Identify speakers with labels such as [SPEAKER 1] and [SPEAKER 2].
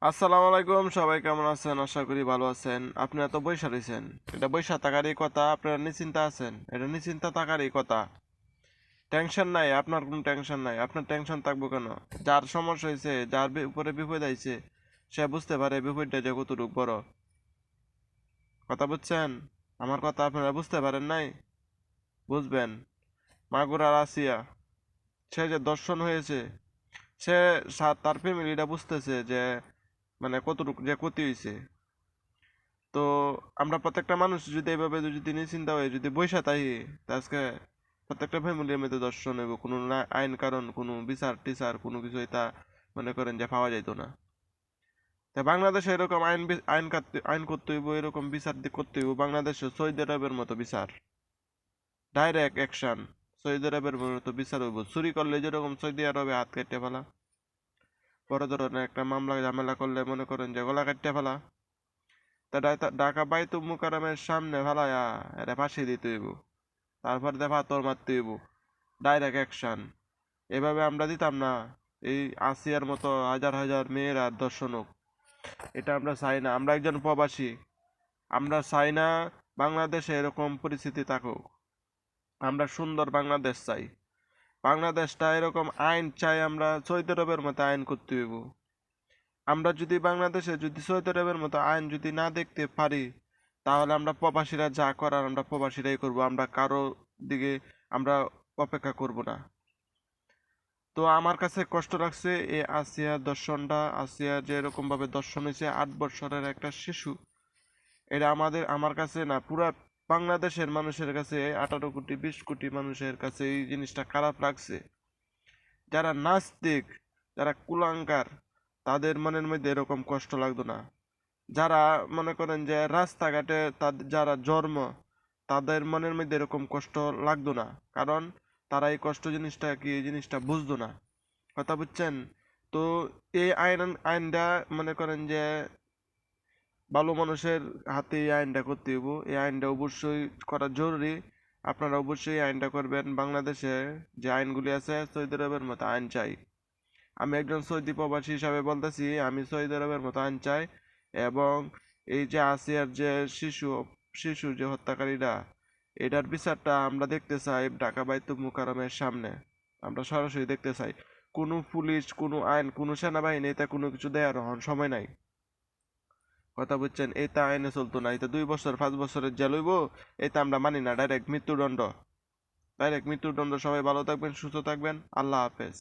[SPEAKER 1] আসসালামু আলাইকুম, সবাই কেমন আছেন? আশা করি ভালো আছেন। আপনারা তো বইসা রয়েছেন, এটা বইসা থাকারই কথা। আপনারা নিশ্চিন্তা আছেন, এটা নিশ্চিন্তা থাকারই কথা। টেনশন নাই, আপনার কোনো টেনশন নাই। আপনার টেনশন থাকবো কেন? যার সমস্যা হয়েছে, যার উপরে বিপদ আইছে, সে বুঝতে পারে বিপদটা যে কতটুক বড়। কথা বুঝছেন? আমার কথা আপনারা বুঝতে পারেন নাই? বুঝবেন। মাগুরার আসিয়া, সে যে দর্শন হয়েছে, সে তার ফ্যামিলিটা বুঝতেছে যে মানে কতটুক যে ক্ষতি হয়েছে। তো আমরা প্রত্যেকটা মানুষ যদি এইভাবে যদি নিশ্চিন্তা হয়ে যদি বইসা থাকি, তা আজকে প্রত্যেকটা ফ্যামিলির মধ্যে দর্শন হইব, কোনো না আইন কারণ কোনো বিচার টিচার কোনো কিছু তা মনে করেন যে পাওয়া যাইতো না। তা বাংলাদেশে এরকম আইন করতে হইব, এরকম বিচার করতে হইব বাংলাদেশে সৌদি আরবের মতো বিচার, ডাইরেক্ট অ্যাকশন। সৌদি আরবের মতো বিচার হইব। চুরি করলে যেরকম সৌদি আরবে হাত কেটে ফেলা, বড় ধরনের একটা মামলা ঝামেলা করলে মনে করেন যে গলা কাটতে ফেলা, তা ঢাকা বাইতুল মুকাররমের সামনে ফেলায়া এটা ফাঁসি দিতে হইব। তারপর দে পাথর মারতে হইব, ডাইরেক্ট অ্যাকশন। এভাবে আমরা দিতাম না। এই আসিয়ার মতো হাজার হাজার মেয়েরা দর্শন হোক, এটা আমরা চাই না। আমরা একজন প্রবাসী, আমরা চাই না বাংলাদেশে এরকম পরিস্থিতি থাকুক। আমরা সুন্দর বাংলাদেশ চাই। বাংলাদেশটা এরকম আইন চাই, আমরা সৌদি আরবের মতো আইন করতে হইব। আমরা যদি বাংলাদেশে যদি সৌদি আরবের মতো আইন যদি না দেখতে পারি, তাহলে আমরা প্রবাসীরা যা করার আমরা প্রবাসীরাই করব। আমরা কারো দিকে আমরা অপেক্ষা করব না। তো আমার কাছে কষ্ট লাগছে এই আসিয়ার দর্শনটা। আসিয়ার যে এরকম ভাবে দর্শন হয়েছে, 8 বছরের একটা শিশু, এটা আমার কাছে না, পুরা বাংলাদেশের মানুষের কাছে, 18 কোটি 20 কোটি মানুষের কাছে এই জিনিসটা খারাপ লাগছে। যারা নাস্তিক, যারা কুলাঙ্গার, তাদের মনের মধ্যে এরকম কষ্ট লাগতো না। যারা মনে করেন যে রাস্তাঘাটে তাদের যারা জন্ম, তাদের মনের মধ্যে এরকম কষ্ট লাগতো না। কারণ তারা এই কষ্ট জিনিসটা কি, এই জিনিসটা বুঝতো না। কথা বুঝছেন? তো এই আইনটা মনে করেন যে ভালো মানুষের হাতে এই আইনটা করতে হইব। এই আইনটা অবশ্যই করা জরুরি। আপনারা অবশ্যই এই আইনটা করবেন। বাংলাদেশে যে আইনগুলি আছে, সৌদি আরবের মতো আইন চাই। আমি একজন সৌদি প্রবাসী হিসাবে বলতেছি, আমি সৌদি আরবের মতো আইন চাই। এবং এই যে আসিয়ার যে শিশু শিশু যে হত্যাকারীরা, এটার বিচারটা আমরা দেখতে চাই ঢাকা বাইতুল মুকাররমের সামনে। আমরা সরাসরি দেখতে চাই। কোনো পুলিশ, কোনো আইন, কোনো সেনাবাহিনী এতে কোনো কিছু দেওয়ার সময় নাই। কথা বুঝছেন? এটা আইনে চলতো না। এটা 2 বছর 5 বছরের জেল হইব, এটা আমরা মানি না। ডাইরেক্ট মৃত্যুদণ্ড, ডাইরেক্ট মৃত্যুদণ্ড। সবাই ভালো থাকবেন, সুস্থ থাকবেন। আল্লাহ হাফেজ।